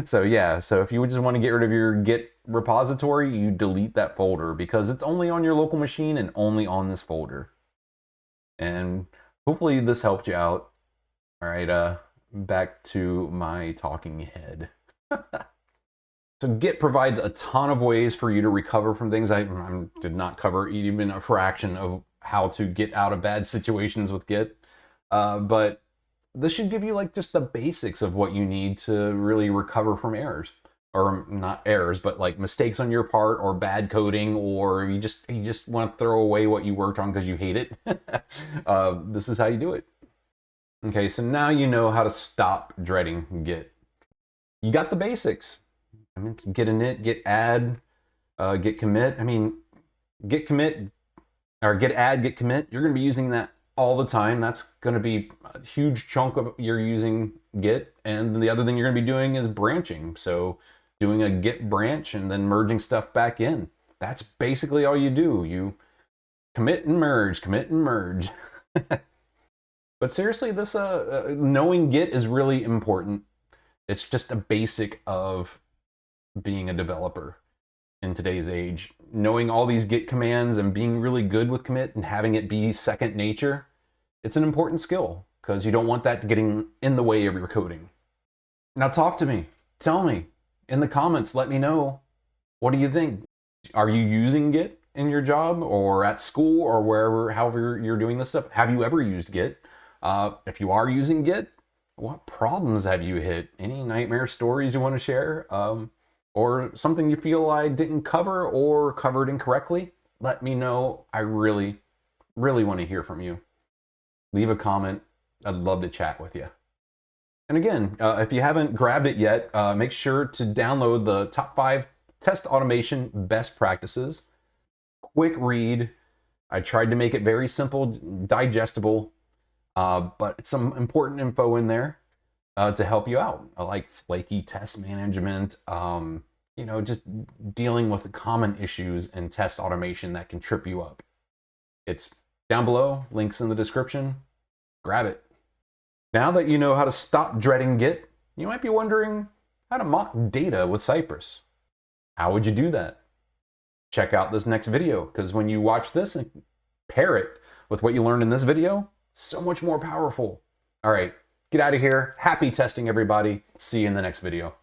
So yeah, so if you just want to get rid of your Git repository, you delete that folder because it's only on your local machine and only on this folder. And hopefully this helped you out. All right, back to my talking head. So Git provides a ton of ways for you to recover from things. I did not cover even a fraction of how to get out of bad situations with Git, but this should give you like just the basics of what you need to really recover from errors, or not errors, but like mistakes on your part, or bad coding, or you just want to throw away what you worked on because you hate it. This is how you do it. Okay, so now you know how to stop dreading Git. You got the basics. I mean, it's git init, git add, git commit. I mean, git commit or git add, git commit. You're going to be using that all the time. That's going to be a huge chunk of you're using Git. And the other thing you're going to be doing is branching. So doing a Git branch and then merging stuff back in. That's basically all you do. You commit and merge, commit and merge. But seriously, this knowing Git is really important. It's just a basic of being a developer in today's age. Knowing all these Git commands and being really good with commit and having it be second nature, it's an important skill because you don't want that getting in the way of your coding. Now talk to me. Tell me in the comments. Let me know. What do you think? Are you using Git in your job or at school or wherever, however you're doing this stuff? Have you ever used Git? If you are using Git, what problems have you hit? Any nightmare stories you want to share? Or something you feel I didn't cover or covered incorrectly? Let me know. I really, really want to hear from you. Leave a comment. I'd love to chat with you. And again, if you haven't grabbed it yet, make sure to download the top 5 test automation best practices. Quick read. I tried to make it very simple, digestible, but some important info in there to help you out, like flaky test management, you know, just dealing with the common issues in test automation that can trip you up. It's down below, links in the description. Grab it. Now that you know how to stop dreading Git, you might be wondering how to mock data with Cypress. How would you do that? Check out this next video, because when you watch this and pair it with what you learned in this video, so much more powerful. All right, get out of here. Happy testing, everybody. See you in the next video.